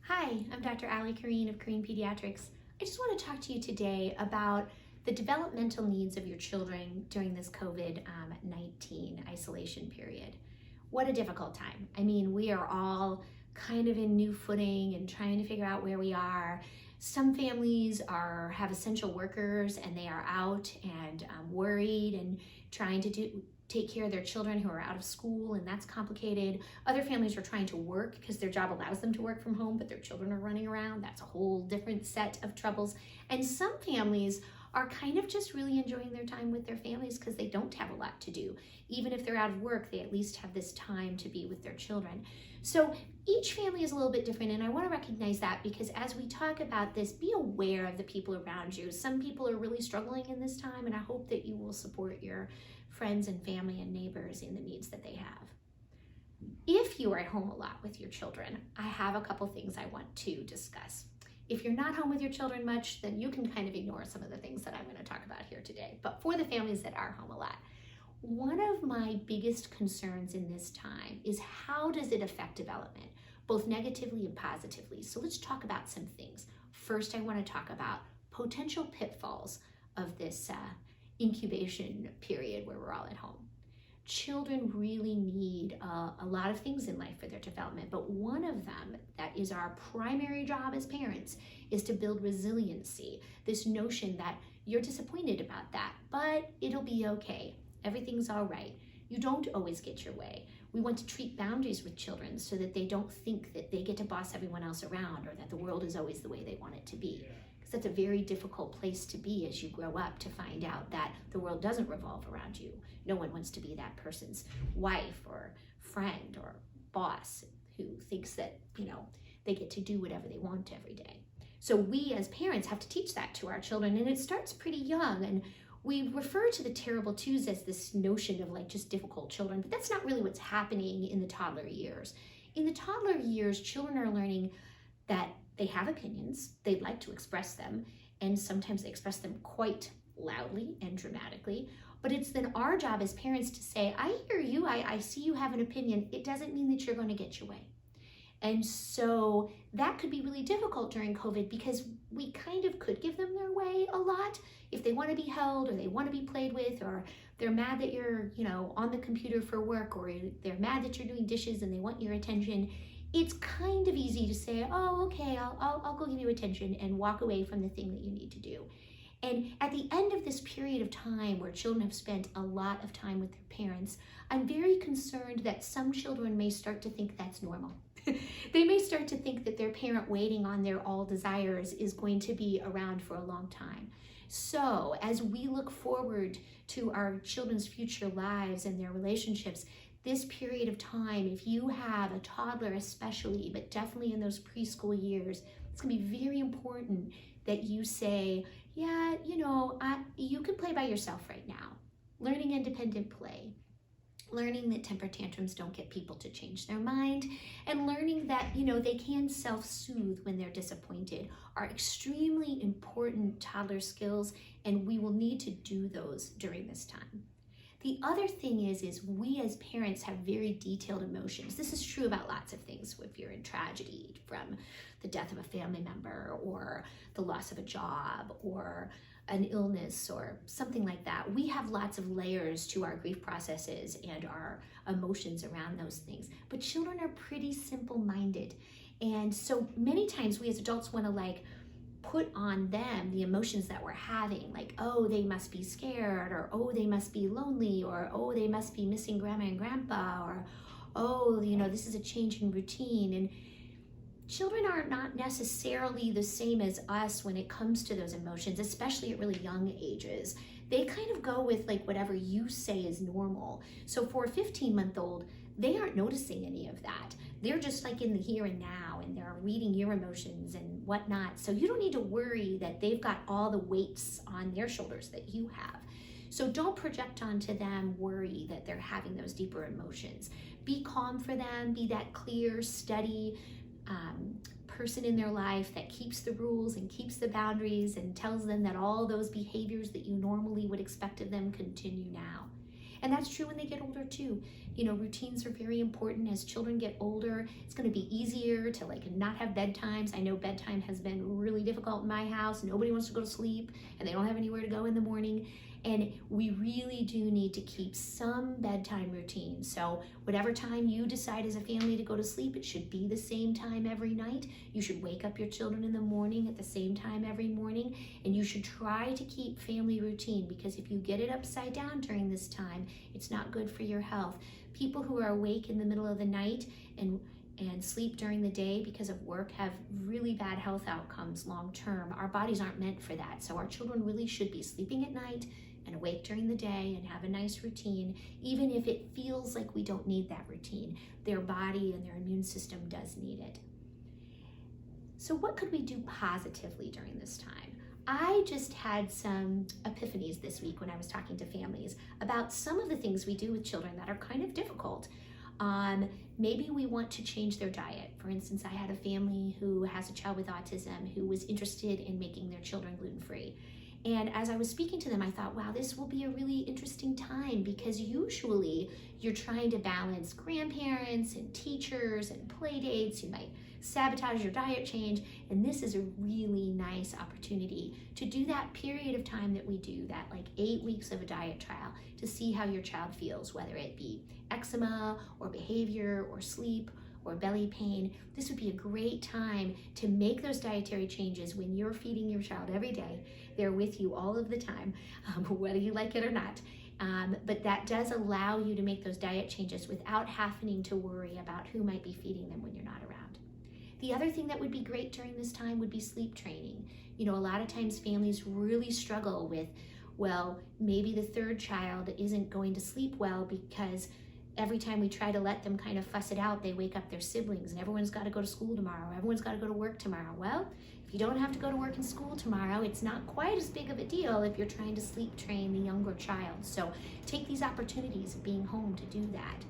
Hi, I'm Dr. Ali Kareen of Kareen Pediatrics. I just want to talk to you today about the developmental needs of your children during this COVID-19 isolation period. What a difficult time. I mean, we are all kind of in new footing and trying to figure out where we are. Some families have essential workers and they are out and worried and trying to take care of their children who are out of school, and that's complicated. Other families are trying to work because their job allows them to work from home, but their children are running around. That's a whole different set of troubles. And some families are kind of just really enjoying their time with their families because they don't have a lot to do. Even if they're out of work, they at least have this time to be with their children. So each family is a little bit different, and I want to recognize that because as we talk about this, be aware of the people around you. Some people are really struggling in this time, and I hope that you will support your friends and family and neighbors in the needs that they have. If you are at home a lot with your children, I have a couple things I want to discuss. If you're not home with your children much, then you can kind of ignore some of the things that I'm going to talk about here today. But for the families that are home a lot, one of my biggest concerns in this time is how does it affect development, both negatively and positively. So let's talk about some things. First, I want to talk about potential pitfalls of this incubation period where we're all at home. Children really need a lot of things in life for their development, but one of them that is our primary job as parents is to build resiliency. This notion that you're disappointed about that, but it'll be okay. Everything's all right. You don't always get your way. We want to treat boundaries with children so that they don't think that they get to boss everyone else around or that the world is always the way they want it to be. That's a very difficult place to be as you grow up, to find out that the world doesn't revolve around you. No one wants to be that person's wife or friend or boss who thinks that, they get to do whatever they want every day. So we as parents have to teach that to our children, and it starts pretty young. And we refer to the terrible twos as this notion of just difficult children, but that's not really what's happening in the toddler years. In the toddler years, children are learning that they have opinions, they'd like to express them, and sometimes they express them quite loudly and dramatically. But it's then our job as parents to say, I hear you, I see you have an opinion. It doesn't mean that you're going to get your way. And so that could be really difficult during COVID because we kind of could give them their way a lot. If they want to be held or they want to be played with, or they're mad that you're, on the computer for work, or they're mad that you're doing dishes and they want your attention, it's kind of easy to say, oh, okay, I'll go give you attention and walk away from the thing that you need to do. And at the end of this period of time where children have spent a lot of time with their parents, I'm very concerned that some children may start to think that's normal. They may start to think that their parent waiting on their all desires is going to be around for a long time. So as we look forward to our children's future lives and their relationships, this period of time, if you have a toddler especially, but definitely in those preschool years, it's going to be very important that you say, yeah, you can play by yourself right now. Learning independent play, learning that temper tantrums don't get people to change their mind, and learning that, they can self-soothe when they're disappointed are extremely important toddler skills, and we will need to do those during this time. The other thing is we as parents have very detailed emotions. This is true about lots of things. If you're in tragedy from the death of a family member or the loss of a job or an illness or something like that, we have lots of layers to our grief processes and our emotions around those things. But children are pretty simple-minded. And so many times we as adults want to put on them the emotions that we're having, oh, they must be scared, or oh, they must be lonely, or oh, they must be missing grandma and grandpa, or oh, this is a change in routine. And children are not necessarily the same as us when it comes to those emotions, especially at really young ages. They kind of go with whatever you say is normal. So for a 15-month-old, they aren't noticing any of that. They're just in the here and now, and they're reading your emotions and whatnot. So you don't need to worry that they've got all the weights on their shoulders that you have. So don't project onto them worry that they're having those deeper emotions. Be calm for them, be that clear, steady person in their life that keeps the rules and keeps the boundaries and tells them that all those behaviors that you normally would expect of them continue now. And that's true when they get older too. Routines are very important. As children get older, it's going to be easier to not have bedtimes. I know bedtime has been really difficult in my house. Nobody wants to go to sleep and they don't have anywhere to go in the morning. And we really do need to keep some bedtime routine. So whatever time you decide as a family to go to sleep, it should be the same time every night. You should wake up your children in the morning at the same time every morning. And you should try to keep family routine, because if you get it upside down during this time, it's not good for your health. People who are awake in the middle of the night and sleep during the day because of work have really bad health outcomes long term. Our bodies aren't meant for that. So our children really should be sleeping at night and awake during the day and have a nice routine, even if it feels like we don't need that routine. Their body and their immune system does need it. So what could we do positively during this time? I just had some epiphanies this week when I was talking to families about some of the things we do with children that are kind of difficult. Maybe we want to change their diet. For instance, I had a family who has a child with autism who was interested in making their children gluten-free. And as I was speaking to them, I thought, wow, this will be a really interesting time, because usually you're trying to balance grandparents and teachers and play dates. You might sabotage your diet change. And this is a really nice opportunity to do that period of time that we do, that 8 weeks of a diet trial, to see how your child feels, whether it be eczema or behavior or sleep or belly pain. This would be a great time to make those dietary changes when you're feeding your child every day. They're with you all of the time, whether you like it or not. But that does allow you to make those diet changes without having to worry about who might be feeding them when you're not around. The other thing that would be great during this time would be sleep training. A lot of times families really struggle with, well, maybe the third child isn't going to sleep well because every time we try to let them kind of fuss it out, they wake up their siblings and everyone's got to go to school tomorrow. Everyone's got to go to work tomorrow. Well, if you don't have to go to work and school tomorrow, it's not quite as big of a deal if you're trying to sleep train the younger child. So take these opportunities of being home to do that.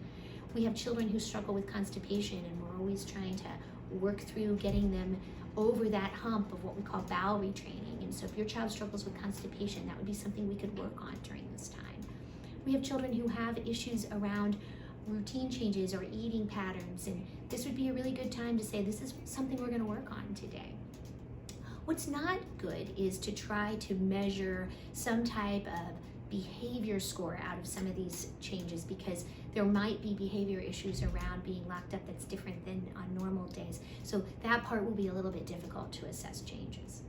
We have children who struggle with constipation, and we're always trying to work through getting them over that hump of what we call bowel retraining. And so if your child struggles with constipation, that would be something we could work on during this time. We have children who have issues around routine changes or eating patterns, and this would be a really good time to say, this is something we're going to work on today. What's not good is to try to measure some type of behavior score out of some of these changes, because there might be behavior issues around being locked up that's different than on normal days. So that part will be a little bit difficult to assess changes.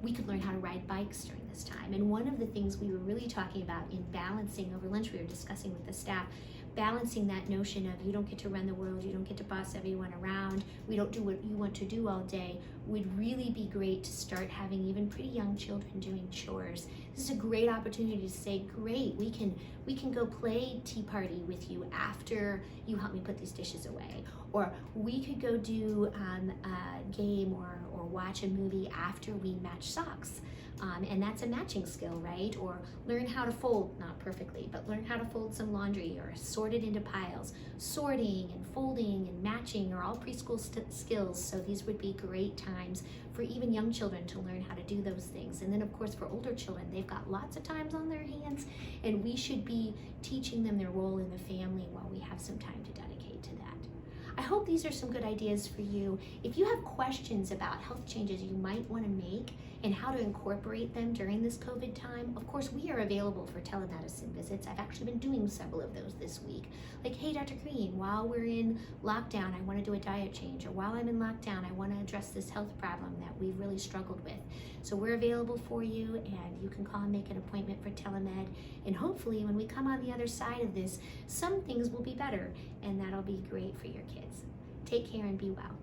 We could learn how to ride bikes during this time. And one of the things we were really talking about in balancing over lunch, we were discussing with the staff, balancing that notion of you don't get to run the world, you don't get to boss everyone around, we don't do what you want to do all day, would really be great to start having even pretty young children doing chores. This is a great opportunity to say, great, we can go play tea party with you after you help me put these dishes away. Or we could go do a game or watch a movie after we match socks. And that's a matching skill, right? Or learn how to fold, not perfectly, but learn how to fold some laundry or sort it into piles. Sorting and folding and matching are all preschool skills, so these would be great times for even young children to learn how to do those things. And then of course for older children, they've got lots of times on their hands, and we should be teaching them their role in the family while we have some time to dedicate to that. I hope these are some good ideas for you. If you have questions about health changes you might want to make and how to incorporate them during this COVID time, of course, we are available for telemedicine visits. I've actually been doing several of those this week. Like, hey, Dr. Green, while we're in lockdown, I want to do a diet change. Or while I'm in lockdown, I want to address this health problem that we've really struggled with. So we're available for you, and you can call and make an appointment for telemed. And hopefully when we come on the other side of this, some things will be better, and that'll be great for your kids. Take care and be well.